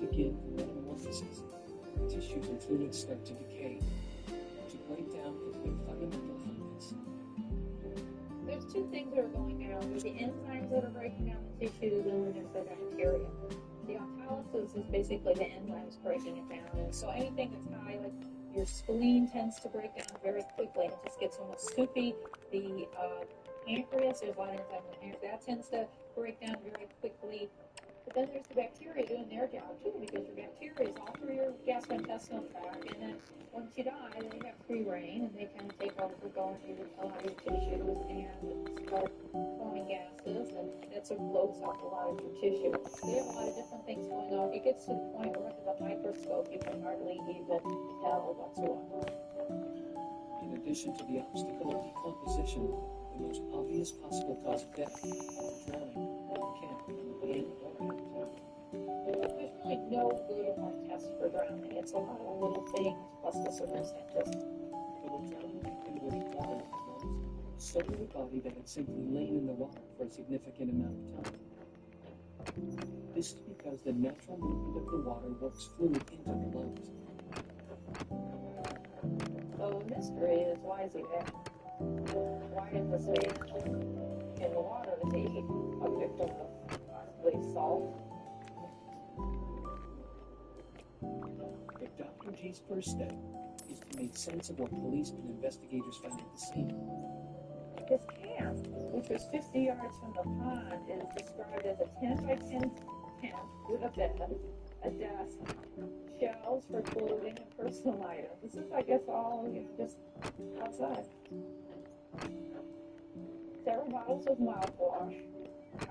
begin metamorphosis. Tissues and fluids start to decay, to break down into their fundamental functions. There's two things that are going on. There's the enzymes that are breaking down the tissues, and then there's the bacteria. The autolysis is basically the enzymes breaking it down. And so anything that's high, like your spleen tends to break down very quickly. It just gets almost soupy. The pancreas, there's a lot of enzymes in the pancreas, that tends to break down very quickly. But then there's the bacteria doing their job too, because your bacteria is all through your gastrointestinal tract, and then once you die, they have free reign, and they kind of take over, go into a lot of your tissues, and start forming gases, and that sort of blows up a lot of your tissue. So you have a lot of different things going on. It gets to the point where under the microscope, you can hardly even tell what's going on. In addition to the obstacle of decomposition, the most obvious possible cause of death, drowning, can't be There's really no good enough test for drowning. It's a lot of little things plus the circumstances. But with drowning and with water in the lungs, so would a body that had simply lain in the water for a significant amount of time. This is because the natural movement of the water works fluid into the lungs. So the mystery is, why is he there? Why is the stage in the water? Is he a victim of possibly salt? But Dr. G's first step is to make sense of what police and investigators found at the scene. His camp, which was 50 yards from the pond, is described as a 10 by 10 tent with a bed, a desk, shelves for clothing and personal items. This is, I guess, all, just outside. Several bottles of mouthwash.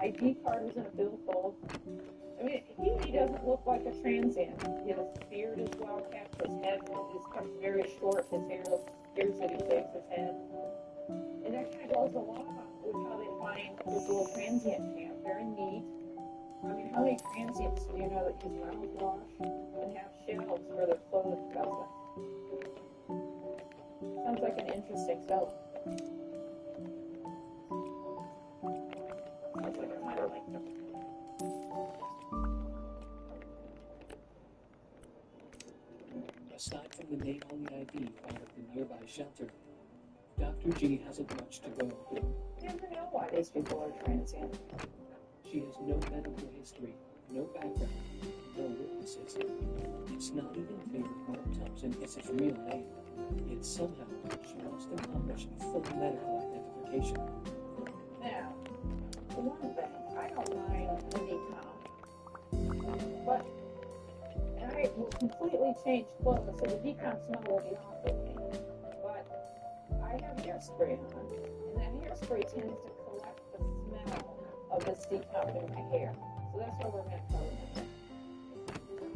ID card was in a billfold. I mean, he doesn't look like a transient. His beard is well kept. His head is kept very short. His hair appears that he shaves his head. And that kind of goes along with how they find this little transient camp. Very neat. I mean, how many transients do you know that use mouthwash and have shelves for their clothing stuff? Sounds like an interesting fellow. Sounds like I might have liked him. Aside from the name on the ID found at the nearby shelter, Dr. G hasn't much to go on. You never know why these people are transient. She has no medical history, no background, no witnesses. It's not even clear if Mark Thompson is his real name, yet somehow she must accomplish a full medical identification. Now, for one thing, I don't mind the decomp, but I will completely change clothes, so the decomp smell will be off of me. But I have hairspray on, and that hairspray tends to collect the smell of this decomp in my hair. So that's why we're going to cover it.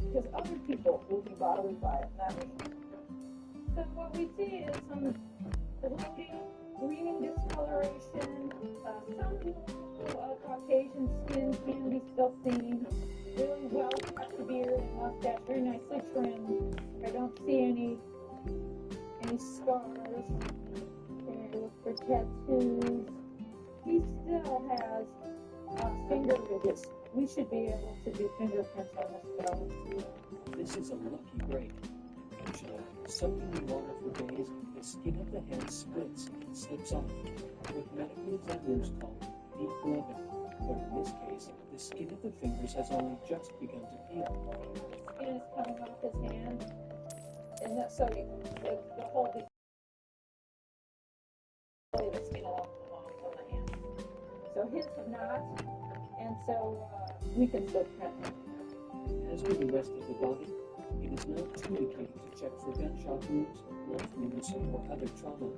Because other people will be bothered by it, not me. So what we see is some bloating, green discoloration, some Caucasian skin can be still seen, really well cut beard and mustache, very nicely trimmed. I don't see any scars. Okay, look for tattoos. He still has finger ridges. We should be able to do fingerprints on this fellow. This is a lucky break. Usually, soaking in water for days, the skin of the hand splits and slips off, what medical examiners call deep gloving. But in this case, the skin of the fingers has only just begun to peel. The skin is coming off his hand, and that's so the whole the skin along the palms on the hand. So his have not, and so we can still print him. As with the rest of the body, it is not too decayed to check for gunshot wounds, blood wounds, or other trauma.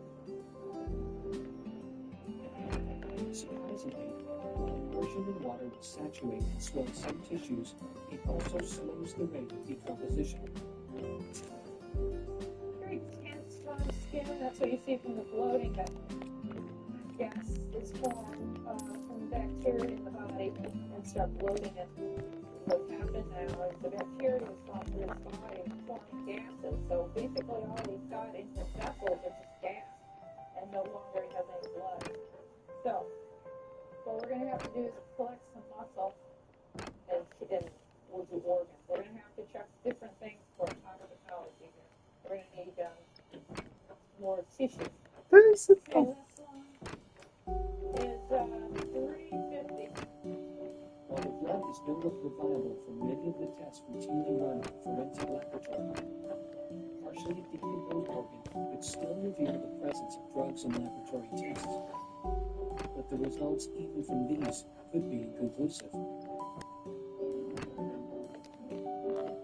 Surprisingly, while immersion in water will saturate and swell some tissues, it also slows the rate of decomposition. Very tense, strong skin. That's what you see from the bloating. That gas is formed from bacteria in the body and start bloating it. What's happened now is the bacteria has gone through his body and forming gases. So basically, all he's got in his vessels is just gas, and no longer he has any blood. So what we're going to have to do is collect some muscle and we'll do organs. We're going to have tissue. Very simple. And this one is $3.50. While the blood is no longer viable for many of the tests routinely run in a forensic laboratory, partially decomposed organs could still reveal the presence of drugs in laboratory tests. But the results even from these could be inconclusive.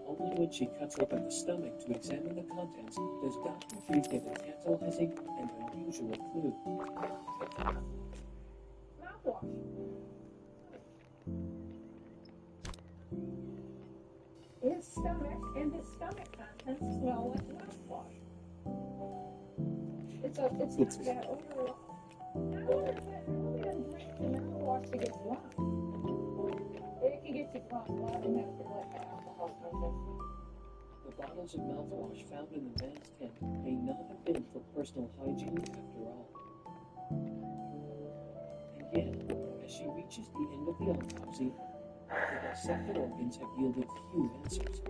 Only when she cuts open the stomach to examine the contents does Dr. G get a tantalizing and unusual clue. Mouthwash. His stomach and his stomach contents smell like mouthwash. It's not that odor. I wonder if that really doesn't drink the mouthwash to get drunk. It can get you drunk. A lot of them have to like alcohol content. The bottles of mouthwash found in the man's tent may not have been for personal hygiene after all. And yet, as she reaches the end of the autopsy, the dissected organs have yielded few answers.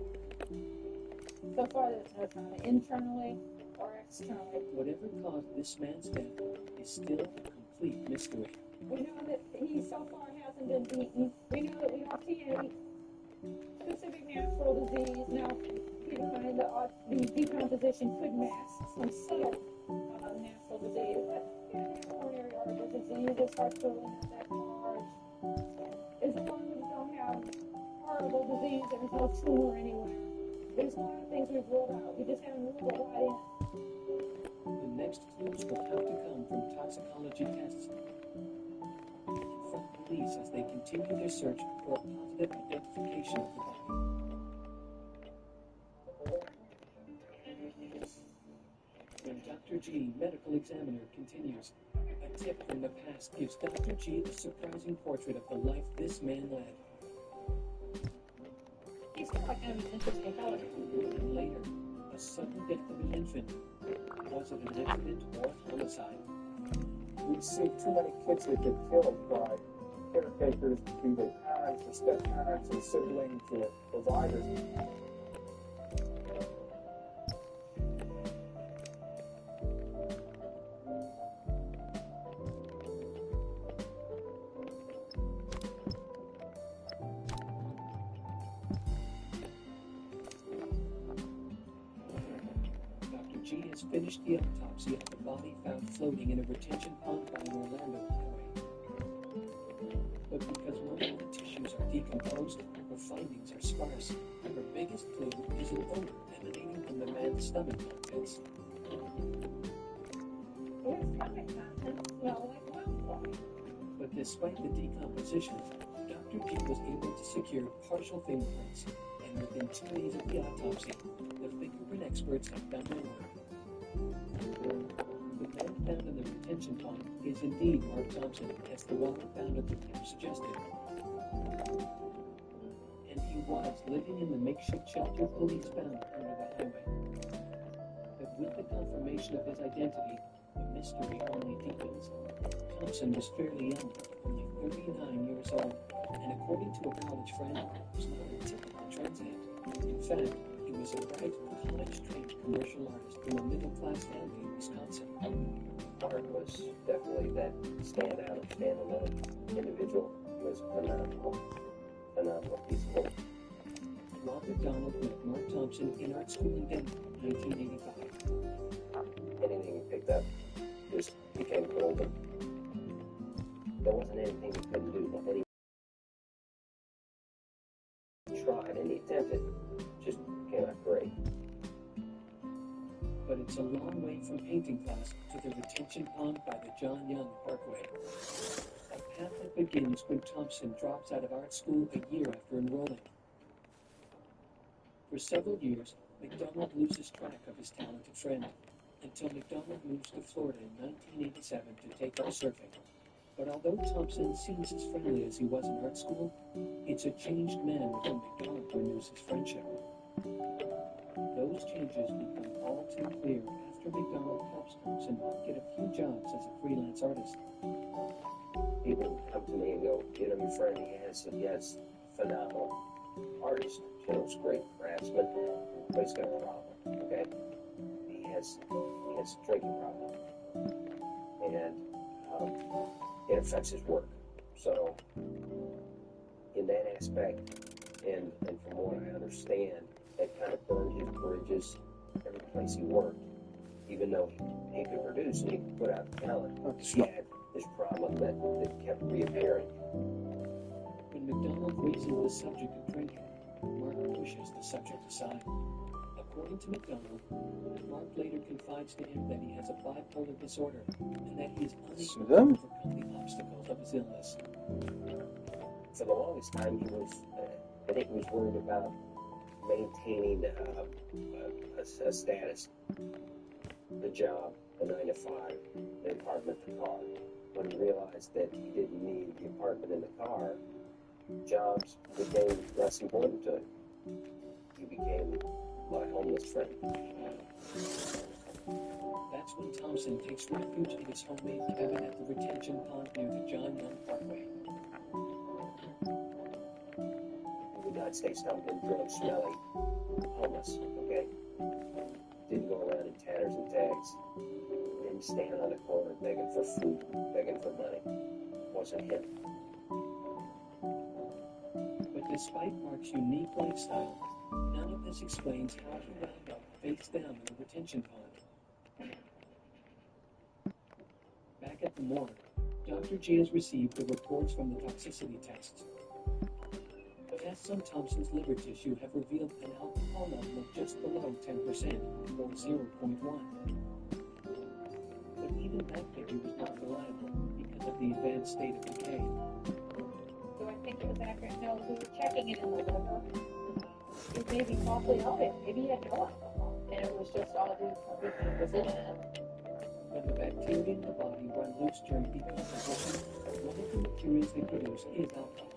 So far, there's no trauma internally or externally. Whatever caused this man's death is still a complete mystery. We know that he so far hasn't been beaten. We know that we don't see any specific natural disease. Now, keep in mind the decomposition could mask some subtle natural disease. But coronary artery disease is heart failure, not that large. As long as you don't have horrible disease, there's no tumor anywhere. There's a lot of things we've ruled out. We just haven't ruled a lot in. The next clues will have to come from toxicology tests and from police as they continue their search for a positive identification of the body. When Dr. G, medical examiner, continues, a tip from the past gives Dr. G a surprising portrait of the life this man led. He's got like kind of an interesting color. And later, a sudden death of an infant. Was it an accident or homicide? We see too many kids that get killed by caretakers, be they parents or step-parents or siblings or providers. G has finished the autopsy of the body found floating in a retention pond by an Orlando highway. But because most of the tissues are decomposed, her findings are sparse. Her biggest clue is an odor emanating from the man's stomach contents. His stomach contents smell like mouthwash. But despite the decomposition, Dr. G was able to secure partial fingerprints, and within 2 days of the autopsy, the fingerprint experts have done their work. The man found in the retention pond is indeed Mark Thompson, as the water found at the camp suggested. And he was living in the makeshift shelter police found under the highway. But with the confirmation of his identity, the mystery only deepens. Thompson was fairly young, only 39 years old, and according to a college friend, was not a typical transient. In fact, he was a bright, college-trained commercial artist from a middle-class family in Wisconsin. Mark was definitely that standout, standalone individual. He was phenomenal piece of work. Ron McDonald met Mark Thompson in art school in Denver in 1985. Anything he picked up just became golden. There wasn't anything he couldn't do. Any tried, any attempted, just came out great. But it's a long way from painting class to the retention pond by the John Young Parkway. A path that begins when Thompson drops out of art school a year after enrolling. For several years, McDonald loses track of his talented friend, until McDonald moves to Florida in 1987 to take up surfing. But although Thompson seems as friendly as he was in art school, it's a changed man with whom McDonald renews his friendship. Those changes become all too clear after McDonald helps Thompson get a few jobs as a freelance artist. People come to me and go, you know, your friend, yes, phenomenal artist, great craftsman, but he's got a problem, okay? He has a drinking problem, and it affects his work. So, in that aspect, and from what I understand, that kind of burned his bridges every place he worked. Even though he could produce and he could put out talent, he had this problem that kept reappearing. When McDonald raises the subject of drinking, Mark pushes the subject aside. According to McDonald, Mark later confides to him that he has a bipolar disorder and that he is unable to overcome the obstacles of his illness. For the longest time, he was, I think he was worried about maintaining a status, the job, the 9 to 5, the apartment, the car. When he realized that he didn't need the apartment and the car, jobs became less important to him. He became my homeless friend. That's when Thompson takes refuge in his homemade cabin at the retention pond near the John Young Parkway. He would not stay stumbling, drunk, smelling, homeless, okay? Didn't go around in tatters and tags. Didn't stand on the corner begging for food, begging for money. Wasn't him. But despite Mark's unique lifestyle, none of this explains how he wound up face down in the retention pond. Back at the morgue, Dr. G has received the reports from the toxicity tests. Tests on Thompson's liver tissue have revealed an alcohol level of just below 10%, or 0.1. But even that figure was not reliable because of the advanced state of decay. Do I think it was accurate? No, we were checking it in the liver. It may be falsely elevated. Maybe he had no alcohol, and it was just all due to decomposition. When the bacteria in the body run loose during decomposition, one of the materials they produce is alcohol.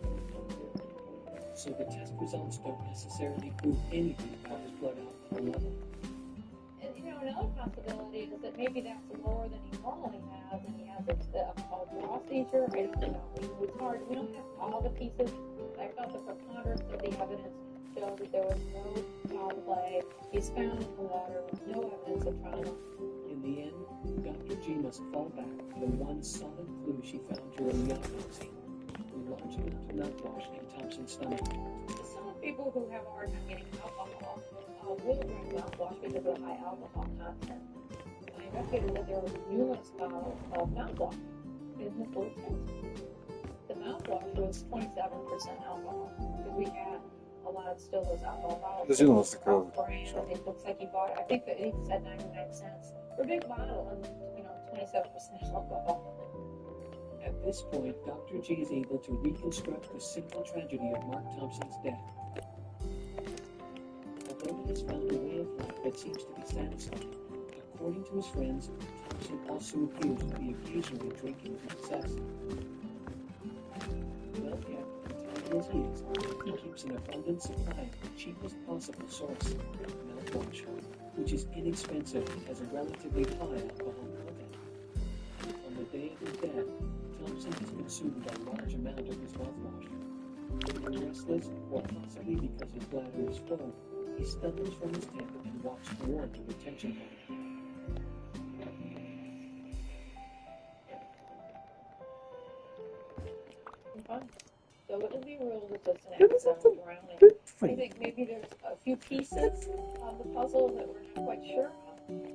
So the test results don't necessarily prove anything about his blood alcohol level. And another possibility is that maybe that's lower than he normally has, and he has a alcohol draw seizure. I don't know. It's hard. We don't have all the pieces. I thought the preponderance of the evidence shows that there was no foul play. He's found in the water with no evidence of trauma. In the end, Dr. G must fall back to the one solid clue she found during the autopsy: a large amount of mouthwash in Thompson's stomach. Some people who have a hard time getting alcohol will drink mouthwash because of the high alcohol content. I investigated that there were numerous bottles of mouthwash in his little tent. The mouthwash was 27% alcohol because we had a lot of still those alcohol bottles. Does he know what's the code? Brand, it looks like he bought, I think that he said 99 cents for a big bottle and 27% alcohol. At this point, Dr. G is able to reconstruct the simple tragedy of Mark Thompson's death. Although he has found a way of life that seems to be satisfying, according to his friends, Thompson also appears to be occasionally drinking to excess. Well kept, tiny as he is, he keeps an abundant supply of the cheapest possible source, mouthwash, which is inexpensive and has a relatively high alcohol content. On the day of his death, Thompson has consumed a large amount of his mouthwash. Feeling restless, or possibly because his bladder is full, he stumbles from his tent and walks toward the retention pond. Fine. So it will be ruled as just an accidental drowning. I think maybe there's a few pieces of the puzzle that we're not quite sure of,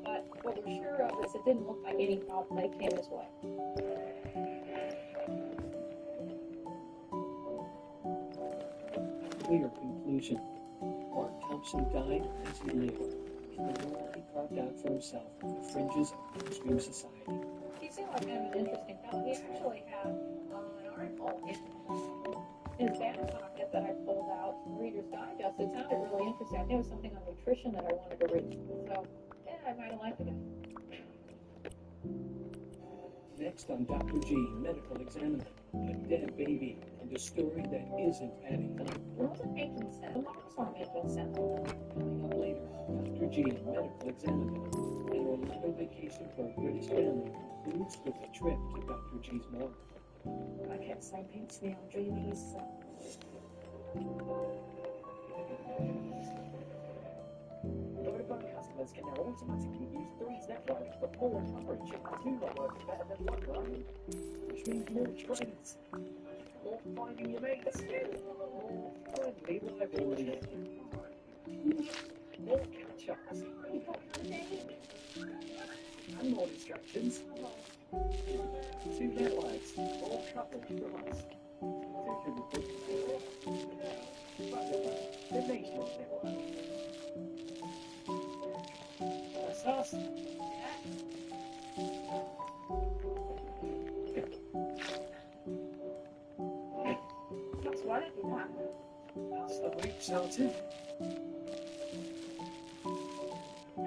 but what we're sure of is it didn't look like any foul play came his way. Clear conclusion. Mark Thompson died as he lived, in the world he carved out for himself on the fringes of mainstream society. He seemed like kind of an interesting fellow. He actually had an article in his back pocket that I pulled out from Reader's Digest. It sounded really interesting. I think it was something on nutrition that I wanted to read. So, yeah, I might have liked it. Next on Dr. G, Medical Examiner, a dead baby, and a story that isn't adding up. It wasn't making sense. The marks weren't making sense. Coming up later, Dr. G, Medical Examiner, an Orlando vacation for a British family concludes with a trip to Dr. G's morgue. I kept saying, paints me on dreamies. Go to Barnhouse. drivers can now automatically use 3's network for more coverage. 2 network is better than 1, right? Which means more trains, more finding your mates, more friendly rivalry, more catch-ups, and more distractions. 2 networks, more coverage from us. 2 the nation's network. That's us. That's why I do that. That's the week started.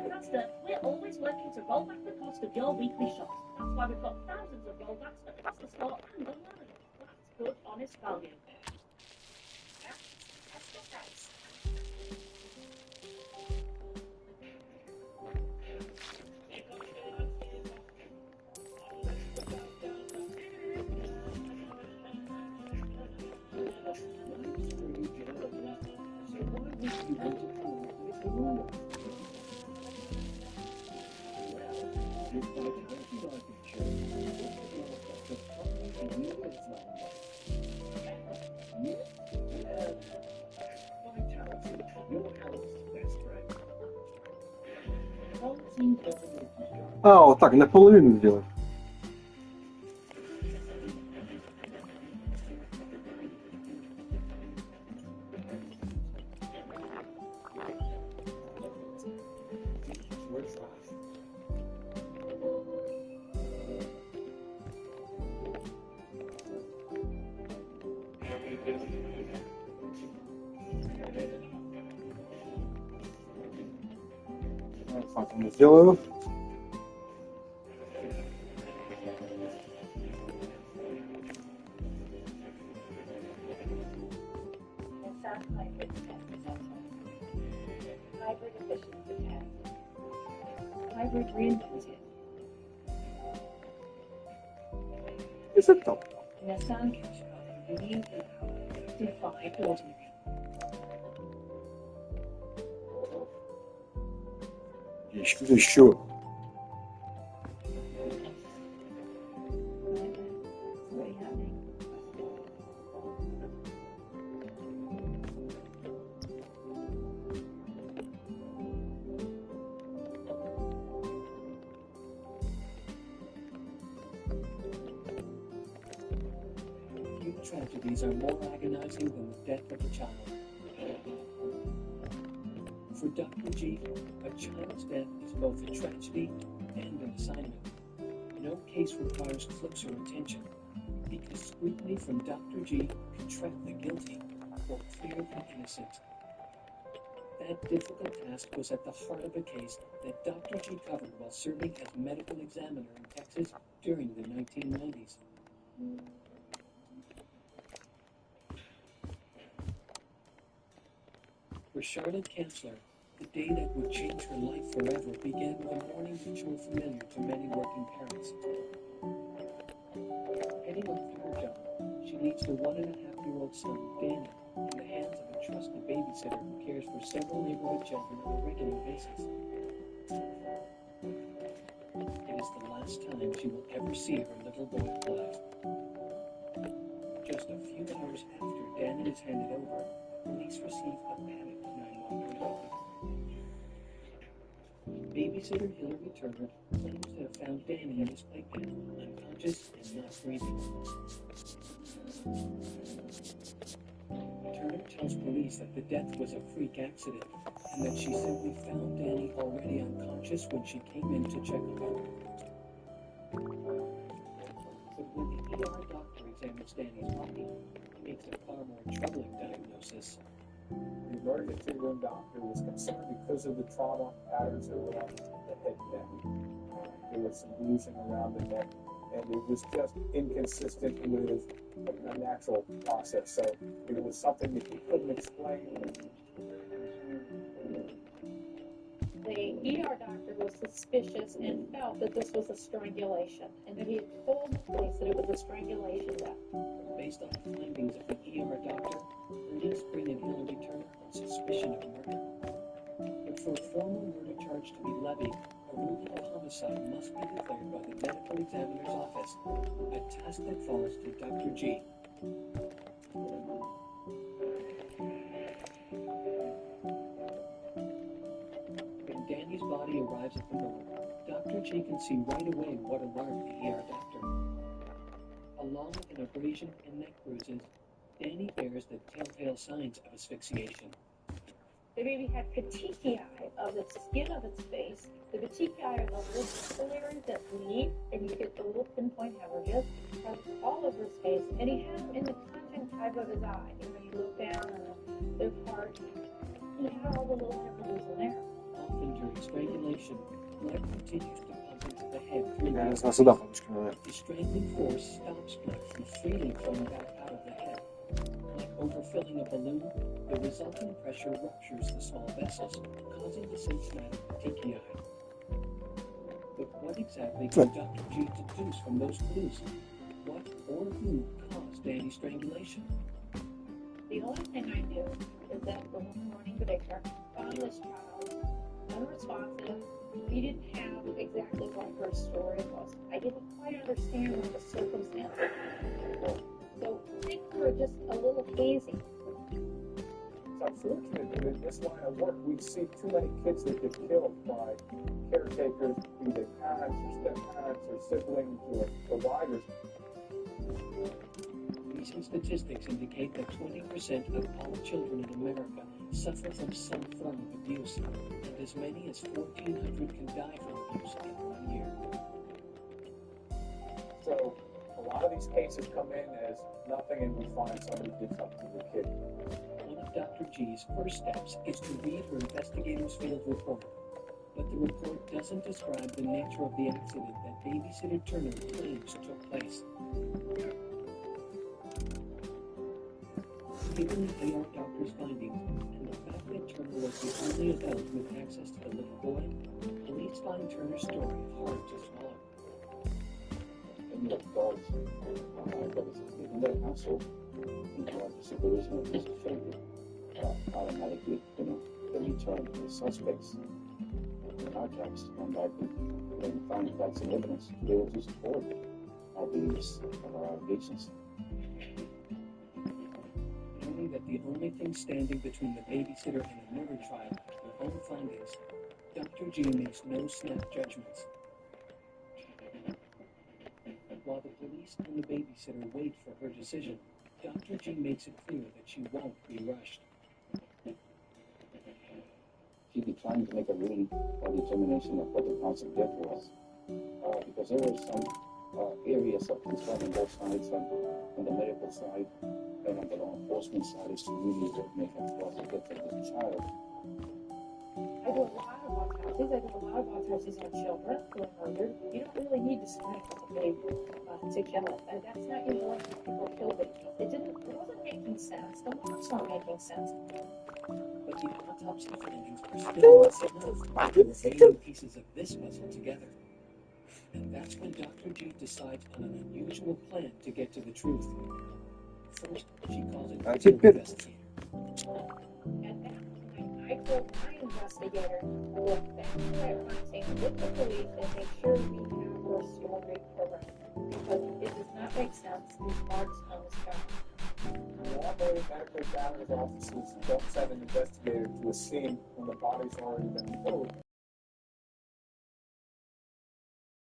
Master, we're always working to roll back the cost of your weekly shops. That's why we've got thousands of rollbacks across the store and online. That's good, honest value. That's the price. А, вот так, наполовину сделать. Так, я сделаю. Hybrid efficiency test. Hybrid reinvented. Is it top? Nissan Qashqai, new defy ordinary. Еще. Very happy. Few tragedies are more agonizing than the death of a child. For Dr. G, a child's death is both a tragedy and an assignment. No case requires closer attention, because scrutiny from Dr. G can trap the guilty or clear the innocent. That difficult task was at the heart of a case that Dr. G covered while serving as medical examiner in Texas during the 1990s. For Charlotte Kanzler, the day that would change her life forever began with a morning ritual familiar to many working parents. Heading off to her job, she leaves her 1.5-year-old son, Danny, in the hands of a trusted babysitter who cares for several neighborhood children on a regular basis. It is the last time she will ever see her little boy alive. Just a few hours after Danny is handed over, police receive a panicked 911 call. Babysitter Hillary Turner claims to have found Danny in his playpen, unconscious and not breathing. Turner tells police that the death was a freak accident and that she simply found Danny already unconscious when she came in to check him out. But when the ER doctor examines Danny's body, he makes a far more troubling diagnosis. The emergency room doctor was concerned because of the trauma patterns that were on the head and neck. There was some bruising around the neck, and it was just inconsistent with a natural process. So it was something that he couldn't explain. The ER doctor was suspicious and felt that this was a strangulation, and that he had told the police that it was a strangulation death. Based on the findings of the ER doctor, police bring in Hillary Turner on suspicion of murder. But for a formal murder charge charge to be levied, a ruling of homicide must be declared by the medical examiner's office, a task that falls to Dr. G. When Danny's body arrives at the morgue, Dr. G can see right away what alarmed the ER doctor. Along with an abrasion and neck bruises, Danny bears the telltale signs of asphyxiation. The baby had petechiae of the skin of its face. The petechiae are the little capillaries that bleed, and you get the little pinpoint hemorrhages all over his face. And he had them in the conjunctiva of his eye. And when you look down on the part, he had all the little hemorrhages in there. Often during strangulation, blood continues to pump into the head through the Yani nasıl bakmış kanala? The strangling force stops blood from freely flowing back out of the head. Like overfilling a balloon, the resulting pressure ruptures the small vessels, causing the symptomatic petechiae. But what exactly can Dr. G deduce from those clues? What or who caused Danny's strangulation? The only thing I knew is that the woman running the daycare found this child unresponsive. We didn't have exactly what her story was. I didn't quite understand what the circumstances were. So things were just a little hazy. It's unfortunate that in this line of work, we see too many kids that get killed by caretakers, be they parents or step-parents or siblings or providers. Recent statistics indicate that 20% of all children in America suffer from some form of abuse, and as many as 1,400 can die from abuse in 1 year. So a lot of these cases come in as nothing and we find somebody did something to the kid. One of Dr. G's first steps is to read her investigator's field report. But the report doesn't describe the nature of the accident that babysitter Turner claims took place. Given the ER doctor's findings and the fact that Turner was the only adult with access to the little boy, police find Turner's story hard to swallow. Any adults that is in their household, in the supervision of this family, automatically, they return to the suspects in our tracks, and that when we find facts and evidence, be able to support our beliefs of our allegations. Knowing that the only thing standing between the babysitter and a murder trial are her own findings, Dr. G makes no snap judgments. While the police and the babysitter wait for her decision, Dr. G makes it clear that she won't be rushed. She declined to make a ruling or determination of what the cause of death was, because there were some areas of concern on both sides, on the medical side and on the law enforcement side, as to really what may have caused the death of the child. I do a lot of autopsies. I do a lot of autopsies on children who are murdered. You don't really need to strangle a baby to kill it. And that's not usually why people kill babies. It wasn't making sense. The marks weren't making sense. But the autopsy findings are still not enough to put the remaining pieces of this puzzle together. And that's when Dr. G decides on an unusual plan to get to the truth. First, she calls an investigator. At that point, I told my investigator to look back at that crime scene with the police and make sure we have her story correct. Because it does not make sense. These marks on this child. Normally, medical examiner's offices don't send an investigator to a scene when the body's already been removed.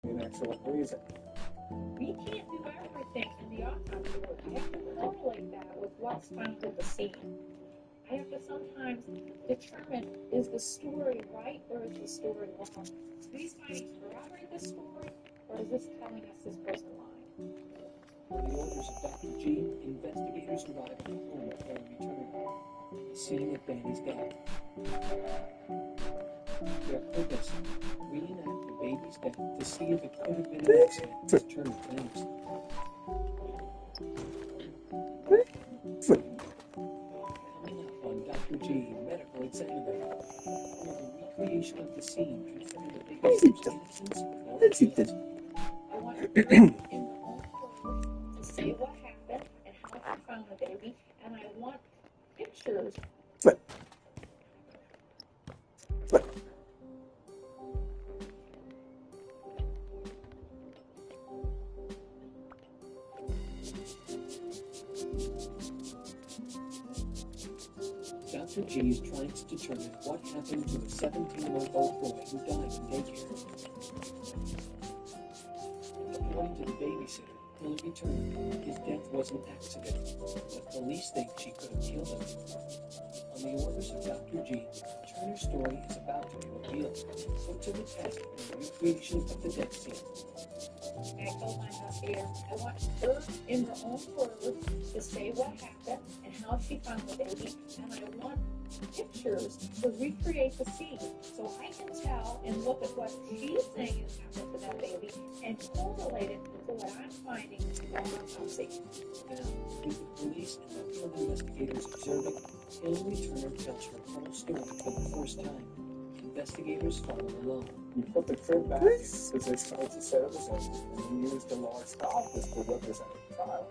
An excellent reason. We can't do everything in the autopsy work. I have to correlate that with what's found at the scene. I have to sometimes determine, is the story right or is the story wrong? Do these findings corroborate this story, or is this telling us this person lied? On the orders of Dr. G, investigators arrive at the home of her return, the scene of Danny's death. Their purpose, reenact the baby's death to see if it could have been an accident, as Turner claims. Coming up on Dr. G, medical examiner, will the recreation of the scene confirm the babysitter's innocence or guilt? I want her in the own words to say what happened and how she found the baby, and I want pictures. Dr. G is trying to determine what happened to a 17-month-old boy who died in daycare. According to the babysitter, Hillary Turner, his death was an accident, but police think she could have killed him. On the orders of Dr. G, Turner's story is about to be revealed, put to the test in the recreation of the death scene. I told my investigator I want her in her own words to say what happened and how she found the baby, and I want pictures to recreate the scene so I can tell and look at what she's saying has happened to that baby and correlate it to what I'm finding in the autopsy. Now, with the police and the field investigators observing, Hillary Turner tells her whole story for the first time. Investigators follow along. We put the crib back in position as you said it was in, and we used a large scalpel to represent the child.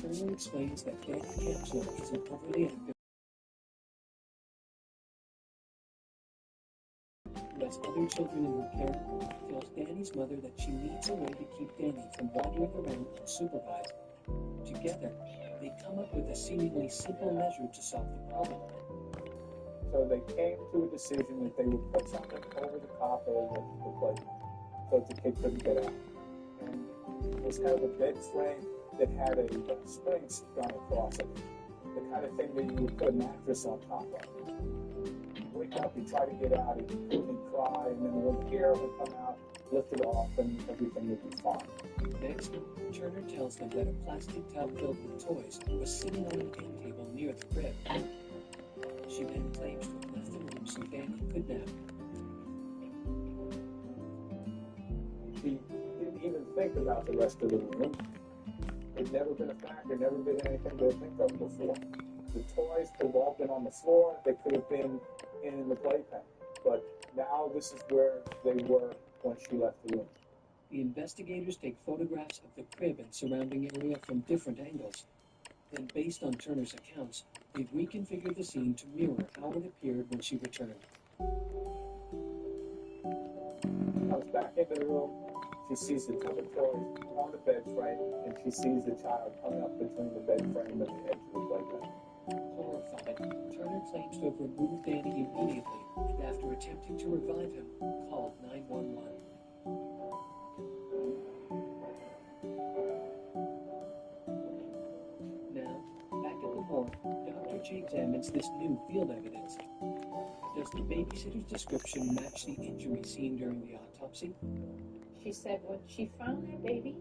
Turner explains that Danny Capsule is an overly active who has other children in her care, tells Danny's mother that she needs a way to keep Danny from wandering around unsupervised. Together, they come up with a seemingly simple measure to solve the problem. So they came to a decision that they would put something over the top of the plate so that the kid couldn't get out. And it was kind of a bed frame that had a spring strung across it. The kind of thing that you would put a mattress on top of. He'd wake up, he'd try to get out, he'd cry, and then one here would come out, lift it off, and everything would be fine. Next, Turner tells them that a plastic tub filled with toys was sitting on an end table near the crib. She then claims to have left the room so Danny could nap. She didn't even think about the rest of the room. It'd never been a factor, never been anything to think of before. The toys could have all been on the floor, they could have been in the playpen. But now this is where they were when she left the room. The investigators take photographs of the crib and surrounding area from different angles. Then, based on Turner's accounts, they've reconfigured the scene to mirror how it appeared when she returned. Comes back into the room, she sees the tub of toys on the bed frame, and she sees the child coming up between the bed frame and the edge of the playpen. Horrified, Turner claims to have removed Danny immediately, and after attempting to revive him, called 911. Now, back at the morgue, Dr. G examines this new field evidence. Does the babysitter's description match the injury seen during the autopsy? She said when she found that baby,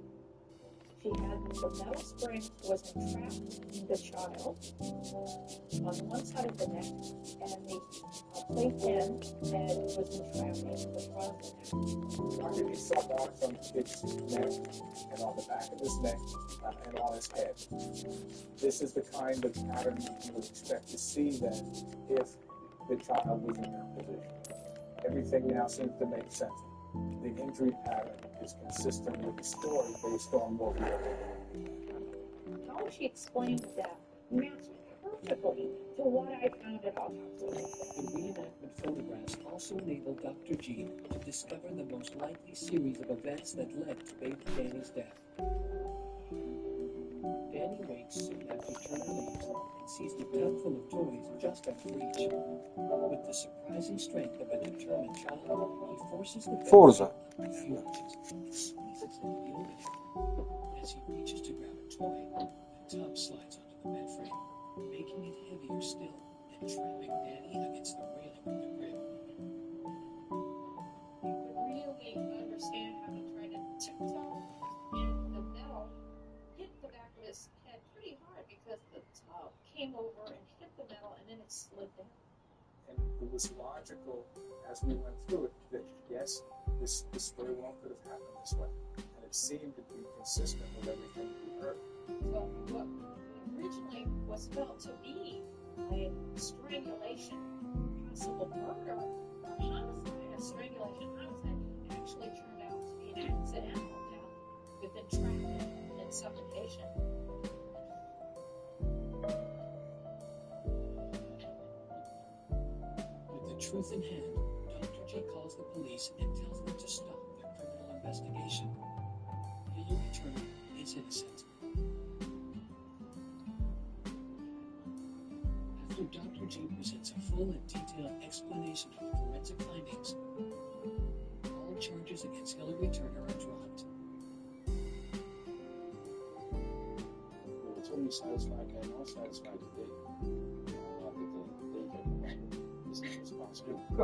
she had the metal spring was entrapped in the child on one side of the neck, and the playpen head was entrapped in the front of the neck. Dr. D saw marks on the kid's neck and on the back of his neck and on his head. This is the kind of pattern you would expect to see then if the child was in that position. Everything now seems to make sense. The injury pattern is consistent with the story based on what we are able to. How she explained that matched perfectly to what I found at autopsy. The reenactment photographs also enable Dr. G to discover the most likely series of events that led to baby Danny's death. Danny wakes soon after Turner leaves and sees the tub full of toys just out of reach. With the surprising strength of a determined child, he forces the Forza. a few inches and squeezes it open. As he reaches to grab a toy, the tub slides onto the bed frame, making it heavier still and trapping Danny against the railing of the crib. You could really understand how he tried to tiptoe, and the metal hit the back of his head pretty hard because the tub came over and hit the metal, and then it slid down. And it was logical as we went through it that yes, this very well could have happened this way. And it seemed to be consistent with everything we heard. So what originally was felt to be a strangulation, possible murder, or homicide, a strangulation homicide, actually turned out to be an accidental death with entrapment and suffocation. With the truth in hand, Dr. J calls the police and tells them to stop their criminal investigation. Hillary Turner is innocent. After Dr. G presents a full and detailed explanation of the forensic findings, all charges against Hillary Turner are dropped. We were totally satisfied and not satisfied today. That they can this is responsible. You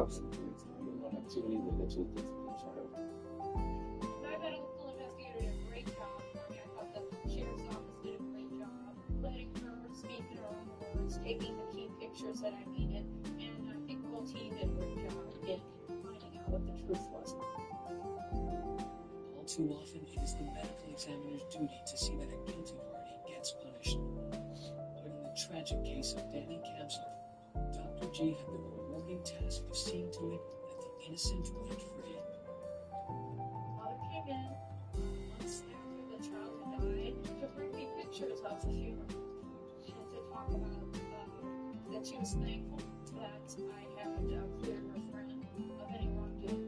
know, activity that led to the death of the child. I thought the investigator did a great job for me. I thought the sheriff's office did a great job letting her speak in her own words, taking the key pictures that I needed, and I think the whole team did a great job in finding out what the truth was. All too often, it is the medical examiner's duty to see that a guilty party gets punished. But in the tragic case of Danny Kamsler, Dr. G had the rewarding task of seeing to it that the innocent went free. Mother came in months after the child had died to bring me pictures of the funeral and to talk about that she was thankful that I had cleared her friend of any wrongdoing.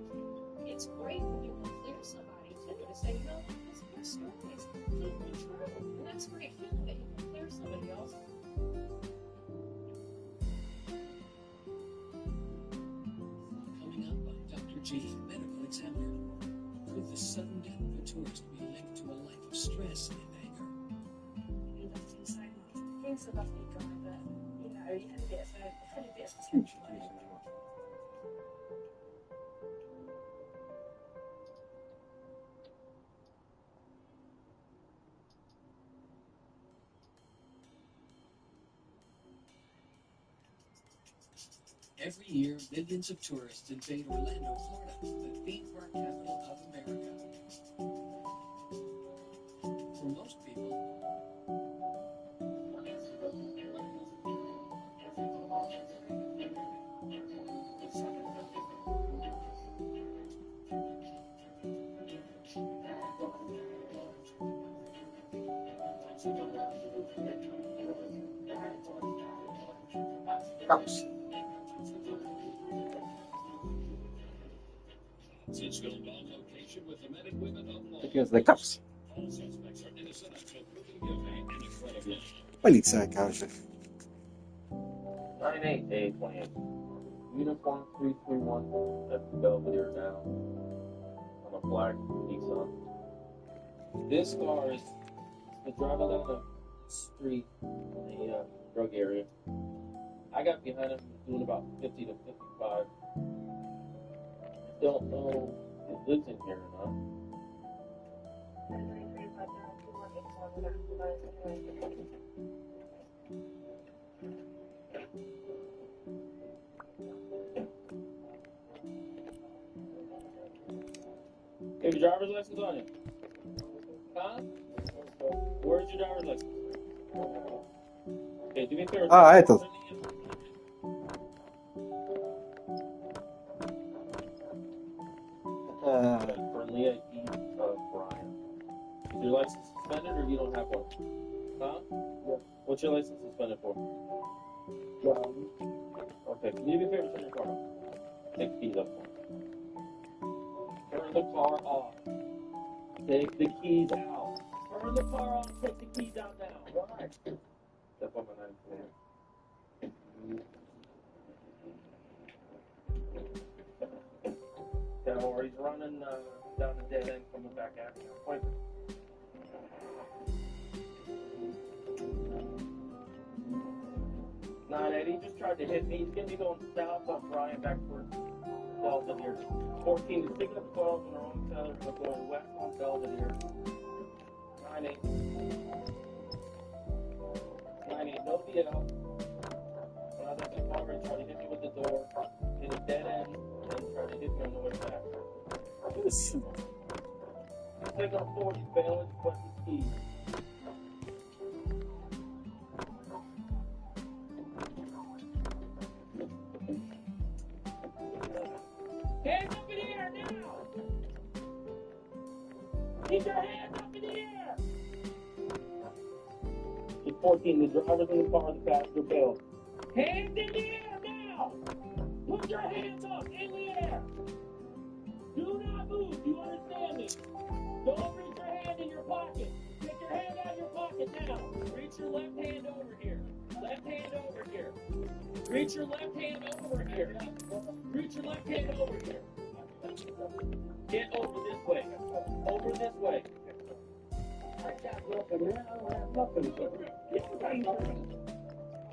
It's great when you can clear somebody too, to say, you know, their story is completely true, and that's a great feeling that you can clear somebody else. Coming up on Dr. G, medical examiner, could the sudden death of a tourist be linked to a life of stress and anger? You love him so much. He's a lovely guy, but you know, he had a bit of potential. Every year, millions of tourists invade Orlando, Florida, the theme park capital of America. For most people, Cups. Because the cups. Malița ca așa. 98828. Uniform 331 at the Belvedere now. On a black Nissan. This car is driving down the street in the drug area. I got behind him doing about 50 to 55. Don't know if he lives in here or not. You have your driver's license on you? Huh? Where's your driver's license? Okay, do me a favor. Это. Friendly ID of Brian. Is your license suspended or you don't have one? Huh? Yeah. What's your license suspended for? Okay, can you do me a favor? Turn your car off. Take the keys up for me. Turn the car off. Take the keys out. Turn the car off. Take the keys out now. Why? Step on my 9 or he's running down the dead end coming back after your appointment. He just tried to hit me. He's going to be going south on Brian back towards Belvedere. 14 is picking up 12 on the wrong side. We're going west on Belvedere. 98. 98. No VL. When I was at the car, he tried to hit me with the door. Hit a dead end. And tried to hit me on the way back. He's taking a 40, failing to put his keys. Hands up in the air now! Keep your hands up in the air! Get 14, the driver's in the car, the passenger bailed. Hands in the air now! Put your hands up in the air! Do not move, do you understand me? Don't reach your hand in your pocket. Get your hand out of your pocket now. Reach your left hand over here. Left hand over here. Reach your left hand over here. Reach your left hand over here. Get over this way. Over this way. I got nothing, man. I don't have nothing. Get your hand back.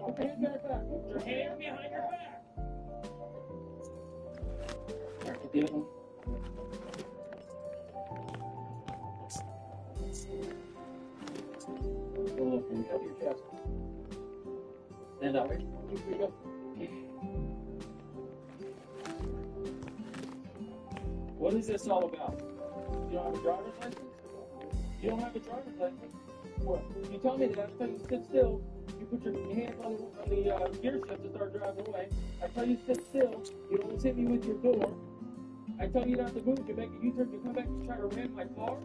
Put your hand back. Put your hand behind your back. Get him. Go up and up your chest. Stand up. Here we go. What is this all about? You don't have a driver's license? You don't have a driver's license? What? You tell me that every time you sit still, you put your hands on the gear shift to start driving away. I tell you sit still, you don't hit me with your door. I tell you not to move, you make a U-turn, you come back and try to ram my car?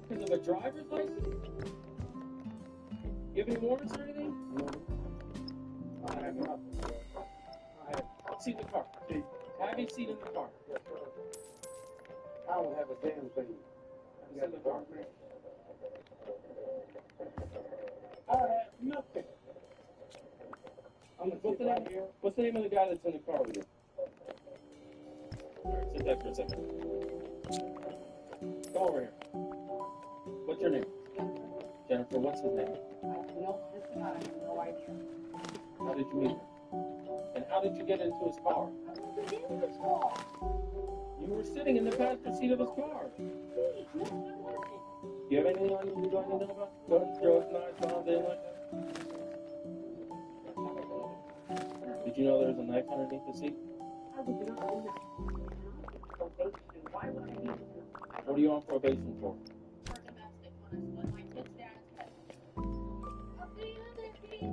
Because of a driver's license? You have any warrants or anything? No. I have nothing. Have a seat in the car. Have a seat in the car. I don't have a damn thing. You got the car? I have nothing. What's the name of the guy that's in the car with you? Alright, sit back for a second. Come over here. What's your name? Jennifer, what's his name? No, this one I have no idea. How did you meet him? And how did you get into his car? You were sitting in the passenger seat of his car. Do you have anything on you you don't know about? Guns, drugs, knives, bombs, anything like that? Did you know there's a knife underneath the seat? I was not on that. Probation. Why would I need to? What are you on probation for? For domestic, when I split my kid's dad's head. I'll see you there, Pete.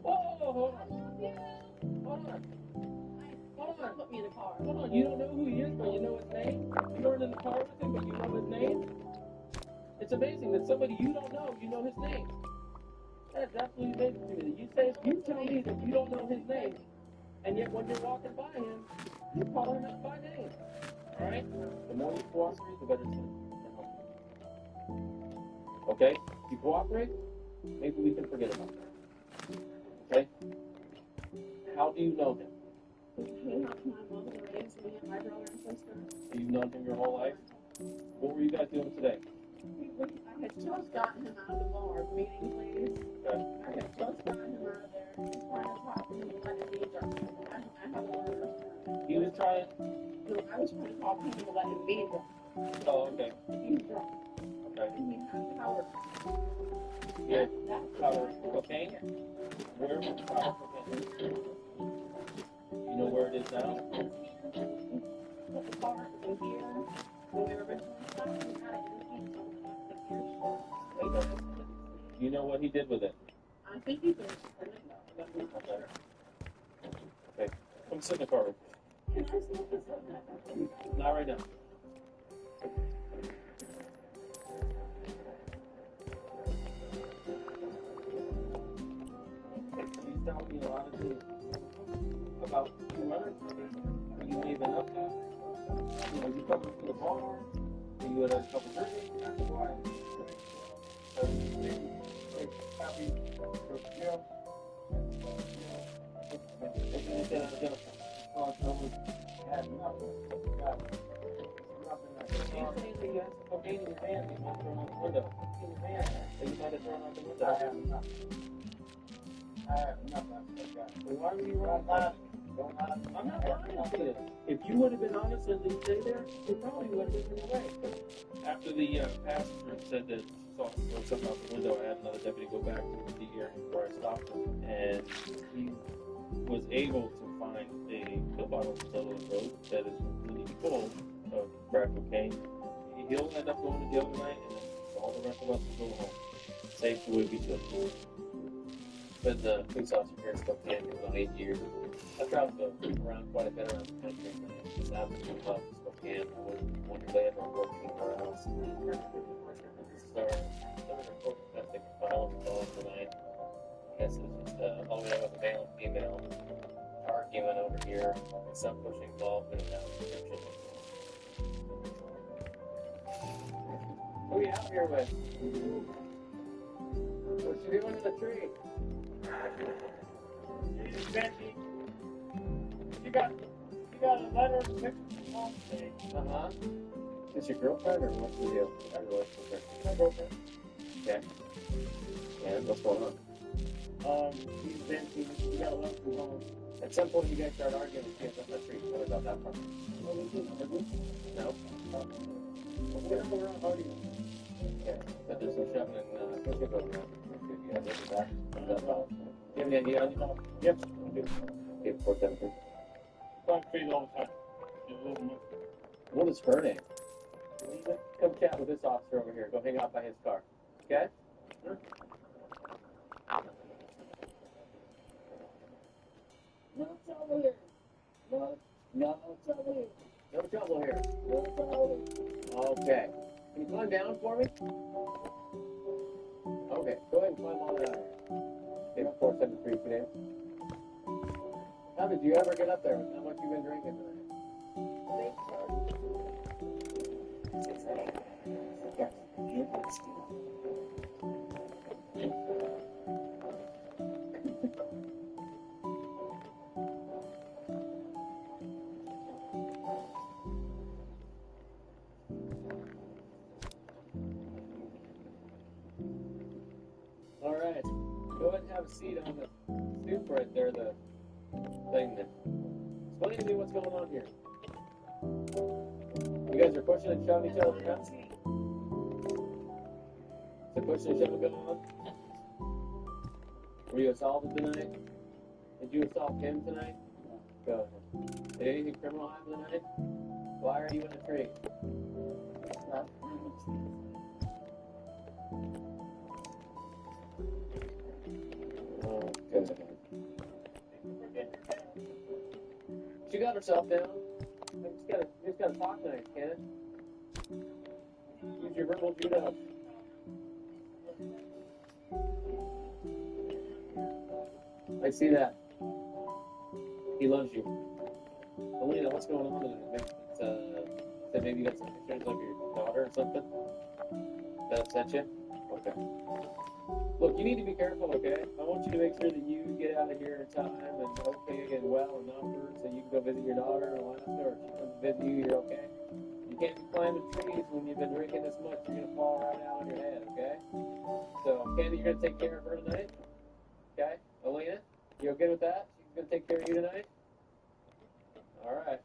Whoa, hold I on. love you. Hold on. Hold on. Put me in the car. Hold on. You don't know who he is, but you know his name? You weren't in the car with him, but you know his name? It's amazing that somebody you don't know, you know his name. That's absolutely amazing to me. You tell me that you don't know his name, and yet when you're walking by him, you call him out by name. Alright? The more you cooperate, the better it's going to be. Okay? If you cooperate, maybe we can forget about that. Okay? How do you know him? He helped my mother raise me and my brother and sister. You've known him your whole life? What were you guys doing today? I had just gotten him out of the bar, meeting please. Okay. I had just gotten him out of there. He's trying to talk to me and let him be drunk. I have a learner. He was trying. No, I was trying to talk to him and let him be drunk. Oh, okay. He's drunk. Okay. And he has power. Yeah. That's Powder cocaine? Where was the powder cocaine? You know where it is now? Put the car in here. When we were originally stopped, we had it in the hand. The gear short. You know what he did with it? I think he finished the window, but I'm not sure. Okay. Come sit in the car. Can I smoke this up? Not right now. He's telling me a lot of things about you running from him, what you may have been up to. You know, you coming to the bar, and you had a couple drinks, that's why. Why were you running? I'm not lying to you. If you would have been honest and didn't stay there, it probably would have been away. After the passenger said that she saw him throw something out the window, I had another deputy go back to the area where I stopped him, and he was able to find a pill bottle in the middle of the road that is completely full of crack cocaine. He'll end up going to jail tonight, and then all the rest of us will go home. Safe the way we should. Been the police officer here in Spokane for about 8 years. I've traveled around quite a bit around the country. South of Spokane, Wonderland, or working for us. So, domestic violence call tonight. I guess it's just all we know with a male and female argument over here, and some pushing involved in that description. Who are you out here with? What's she doing in the tree? Benji, you got a letter of picture from home today. Uh-huh. Is this your girlfriend or what's the deal? Our relationship. My girlfriend. Okay. And what's going on? Benji, you got a letter from home. At some point you guys start arguing and can't the street. What about that part? Well, we didn't argue. No? Whatever we're not arguing. Okay. So there's some shoving and pushing going around. You guys over that? You have any idea on you? Yes, I do. Okay, 473. Talk crazy all the time. She's a little much. What is her name? Come chat with this officer over here. Go hang out by his car. Okay? Sure. No trouble here. No trouble here. No trouble here. No trouble here. Okay. Can you climb down for me? Okay, go ahead and climb on that. Okay, 473 today. How did you ever get up there? How much you been drinking tonight? All right, go ahead and have a seat on the stoop right there, the thing that. Explain to me what's going on here. You guys are pushing and shoving each other around? Is there pushing and shoving going on? Were you assaulted tonight? Did you assault him tonight? Go ahead. Did anything criminal happen tonight? Why are you in a tree? Okay. She got herself down. You just gotta talk nice, can it? Use your verbal judo. I see that. He loves you. Alina, what's going on tonight? That maybe you got some pictures of your daughter or something? That upset you? Okay. Look, you need to be careful, okay? I want you to make sure that you get out of here in time and okay and well and numbered so you can go visit your daughter in Alaska or she comes to visit you, you're okay? You can't be climbing trees when you've been drinking this much. You're going to fall right out on your head, okay? So, Candy, you're going to take care of her tonight? Okay? Alina, you okay with that? She's going to take care of you tonight? All right.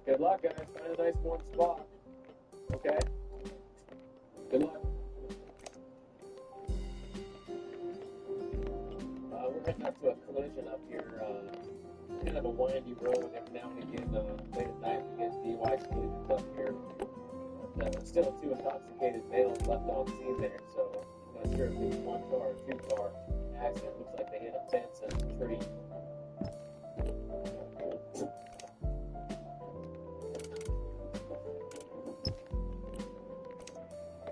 Good luck, guys. Find a nice warm spot. Okay? Good luck. We're heading up to a collision up here. Kind of a windy road every now and again. Late at night, we get DUI collisions up here. But, still, two intoxicated males left on scene there. So, I'm not sure if it was one car or two car accident. Looks like they hit a fence and a tree.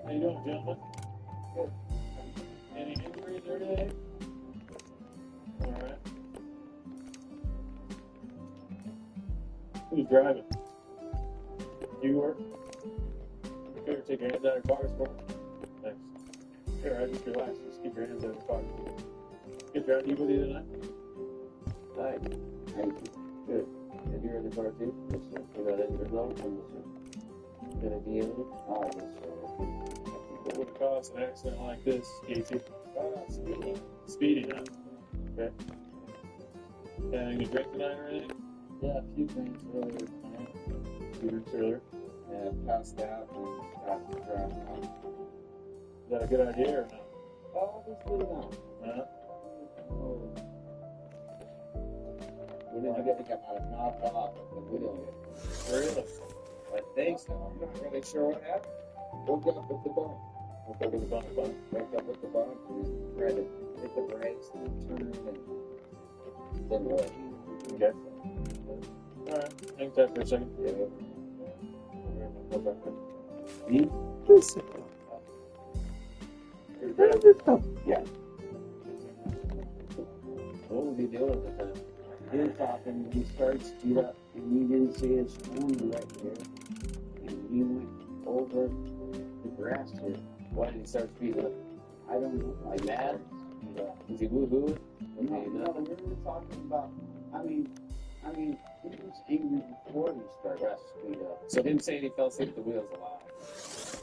How you doing, gentlemen? Good. Any injuries or anything? Alright. Who's driving? You were? Okay, take your hands out of your pockets for me. Thanks. Okay, alright, just relax. Just keep your hands out of your pockets. Get your ID with you tonight? Hi. Thank you. Good. And you're in the car too? Yes, sir. You're not injured, no? Yes, sir. Got a deal? Ah, yes, sir. What would cause an accident like this, Casey? Speeding. Speeding, huh? Okay. Anything to drink tonight or anything? Yeah, a few drinks earlier tonight. Few drinks earlier. Yeah, passed out and got to drive home. Is that a good idea or not? Obviously not. Huh? Oh, When did I you get think I might have knocked off at the wheel. Really? I think so. I'm not really sure what happened. Woke up with the bump. We'll go to the bump. Woke up with the bump and tried to hit the brakes and turn and then what? Okay. Alright. Hang tight for a second. Yeah. Me? Yeah. What was he doing at the time? He was talking, he started speed up, and you didn't see his phone right there. And he went over the grass here. Why did he start speeding up? I don't know. Like mad? Yeah. Was he woo-hooing? No, we were talking about. I mean, he was angry before he started to speed up. So him saying he fell asleep at the wheel's a lie.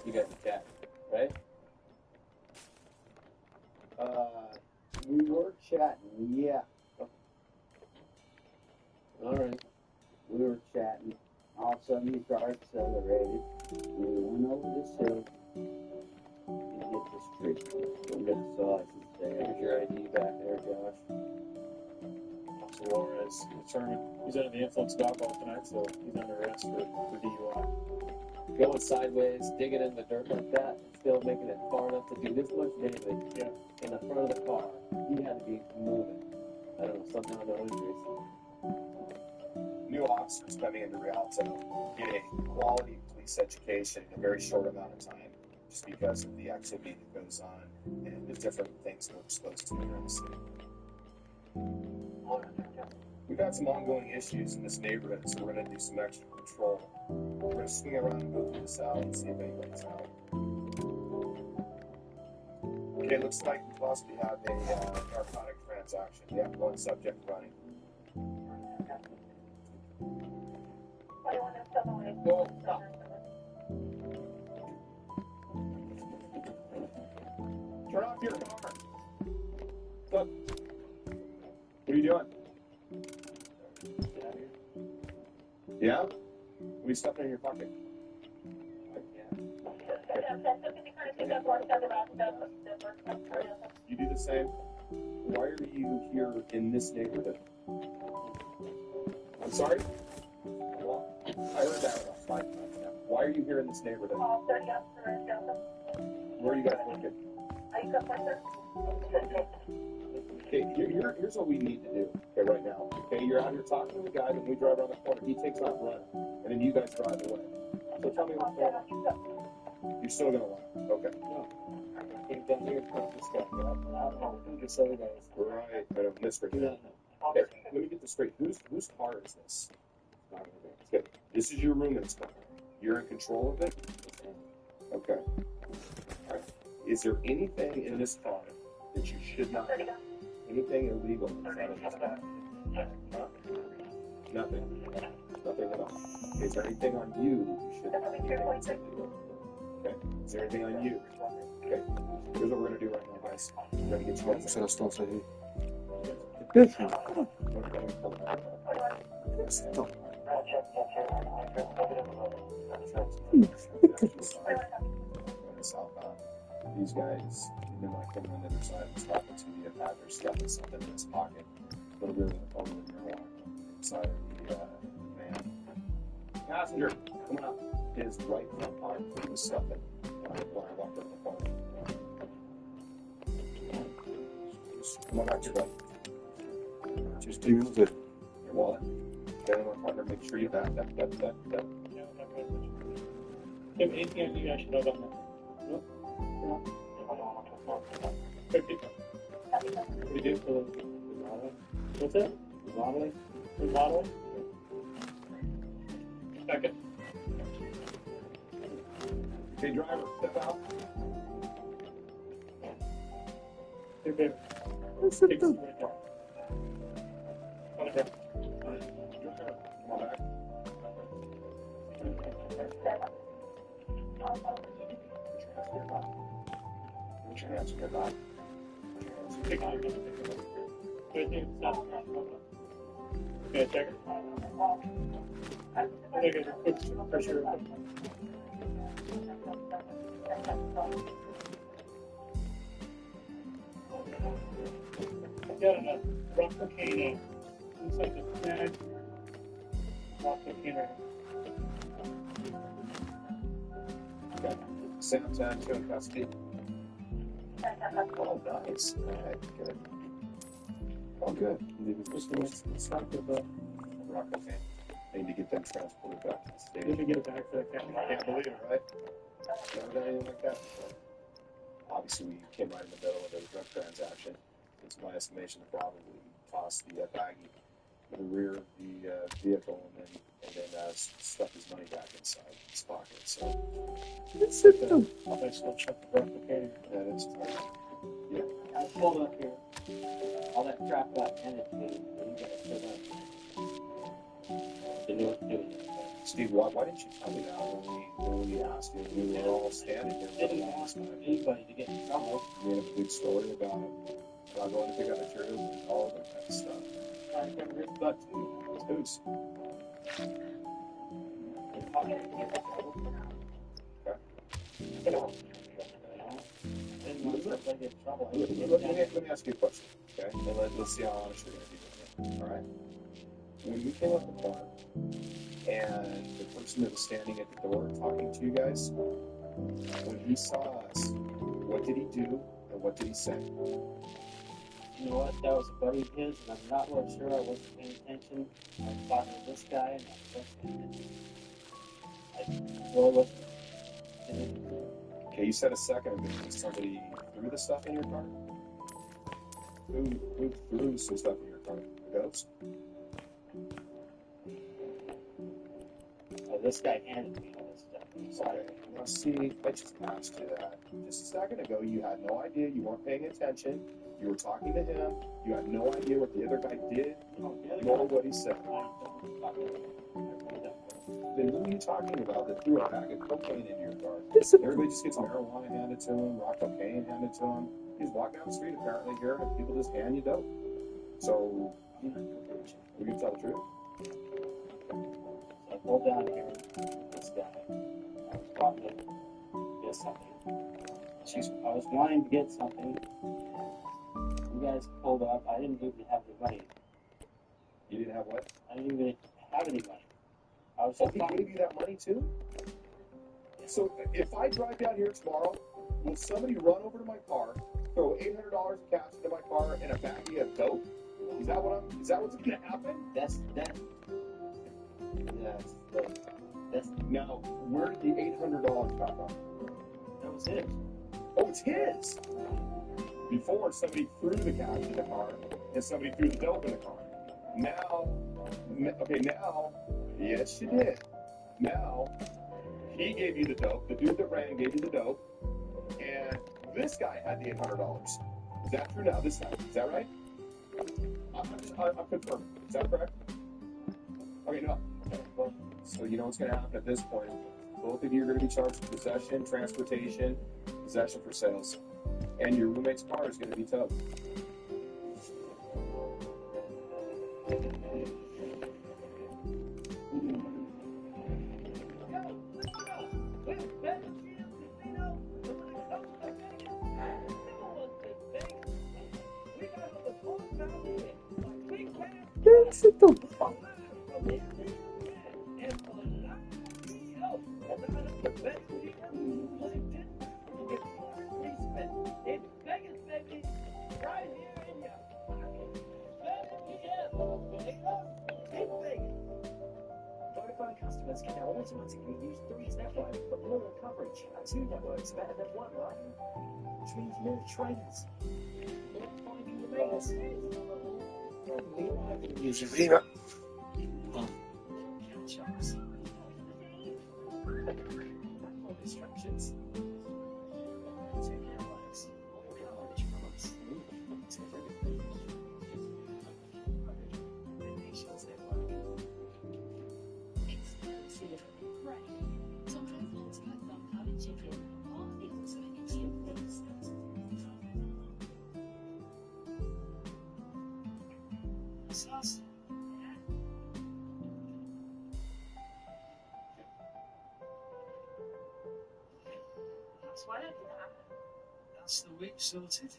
You guys are chatting, right? We were chatting, yeah. All right. We were chatting. All of a sudden, the car accelerated. We went over this hill and hit the street. We got the license there. Here's your ID back there, Josh. Officer Juarez determined he's under the influence of alcohol tonight, so he's under arrest for DUI. Going sideways, digging in the dirt like that, still making it far enough to do this much damage in the front of the car. He had to be moving. I don't know, somehow no injuries. New officers coming into Rialto get a quality police education in a very short amount of time, just because of the activity that goes on and the different things they're exposed to in the city. We've had some ongoing issues in this neighborhood, so we're going to do some extra patrol. We're going to swing around and go through this alley and see if anybody's out. Okay, looks like we possibly have a narcotic transaction. We have one subject running. Go, stop. Turn off your car. Look. What are you doing? Yeah? We stuffed it in your pocket. You do the same. Why are you here in this neighborhood? I'm sorry? I heard that 5 times now. Why are you here in this neighborhood? Where are you guys working? Okay, here's what we need to do, okay, right now. Okay, you're out here talking to the guy, then we drive around the corner, he takes off running, and then you guys drive away. So tell me what's going on. You're still gonna lie. Okay. Came down here and this guy. This other guy. Right, I don't misread that. Okay, let me get this straight. Whose car is this? Okay, this is your room in this car. You're in control of it? Okay. All right. Is there anything in this car that you should not have? Anything illegal inside of this car? Huh? Nothing. Nothing at all. Okay, is there anything on you that you shouldn't have? Anything that's illegal? Okay. Is there anything on you? Okay. Here's what we're gonna do right now, guys. We're gonna get you guys. These guys, even like coming on the other side, was talking to the passenger, stuffing something in his pocket. A little bit of the phone in marijuana inside of the van. Passenger, come on. His right front pocket, he was stuffing when I walked up the phone. Come on back to your bed. Just do your wallet. Get in my partner, make sure you back that. If anything I think I should know about that. What do you do for the modeling? What's that? Modeling? For modeling? Second. Okay, driver, step out. Hey, babe. Take some right there. On the ground. Come on back. Put your hands in your body. Take your hands. Good thing. Stop. Okay, check it. Okay, good. Quick pressure. Got a rock cocaine inside the bag. Rock cocaine right Okay. Sam time to in custody. Oh, nice. All right, good. Oh, good. It's not good, though. Rock cocaine. I need to get them transported back to the state. Let me get it back for that camera. I can't believe it, right? Never done anything like that before. Obviously, we came right in the middle of a drug transaction. It's my estimation that probably tossed the baggie in the rear of the vehicle and then stuffed his money back inside his pocket. So, I'll basically check the rock cocaine. yeah, that's Hold up here. I'll that crap got handed to me, you guys stood up. Didn't know what to do with it. Steve, why didn't you tell me that when we asked you? We were all standing here. Didn't want anybody to get in trouble. We had a big story about going to pick up materials and all of that kind of stuff. I remember his butt too. Who's? Didn't want somebody to get in trouble. Let me ask you a question, okay? And let's see how honest you're going to be with me. All right? When we came up the car, and the person that was standing at the door talking to you guys, when he saw us, what did he do and what did he say? You know what? That was a buddy of his, and I'm not really sure. I wasn't paying attention. I was talking to this guy, and I was paying attention. I really wasn't paying attention. Okay, you said a second ago that somebody threw the stuff in your car? Who threw some stuff in your car? The ghost? This guy handed me all this stuff. Okay. Now, see, I just asked you that. Just a second ago, you had no idea. You weren't paying attention. You were talking to him. You had no idea what the other guy did, nor what he said. Then who are you talking about that threw a bag of cocaine into your car? Everybody just gets marijuana handed to him, rock cocaine handed to him. He's walking down the street apparently here, and people just hand you dope. So, we can tell the truth. I pulled down here with this guy. I was wanting to get something. I was wanting to get something. You guys pulled up. I didn't even have the money. You didn't have what? I didn't even have any money. I was Oh, just he talking. gave you that money too? So if I drive down here tomorrow, will somebody run over to my car, throw $800 of cash into my car and a baggie of dope? Is that what's gonna happen? That's Now, where did the $800 come from? that was it. Oh, it's his. Before, somebody threw the cash in the car, and somebody threw the dope in the car. Now, yes, you did. Now, he gave you the dope. The dude that ran gave you the dope, and this guy had the $800. Is that true now? This time, is that right? I'm confirming. Is that correct? Okay, no. So you know what's going to happen at this point? Both of you are going to be charged for possession, transportation, possession for sales, and your roommate's car is going to be towed. Customers can now automatically use 3's network for more coverage and 2 networks better than 1 line, which means more trains. More finding the maze. Use Viva. Catch-ups. More distractions. 2 networks. More coverage from us. Nations network. Sauce. That's why don't you have it? That's the week sorted.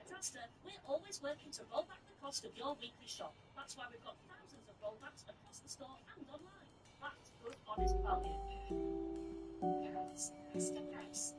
At Asda, we're always working to roll back the cost of your weekly shop. That's why we've got thousands of rollbacks across the store and online. That's good, honest value. That's the price.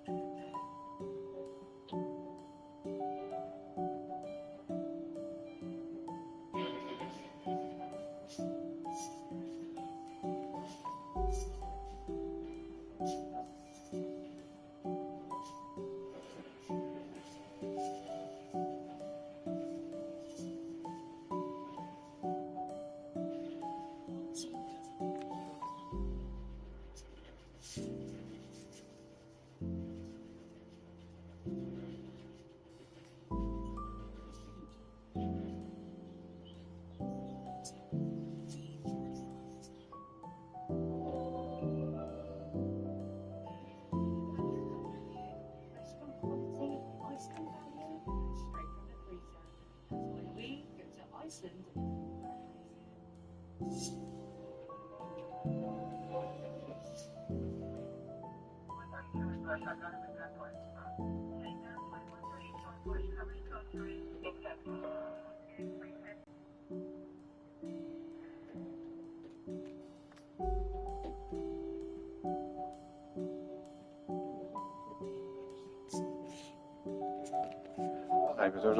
Najpierw już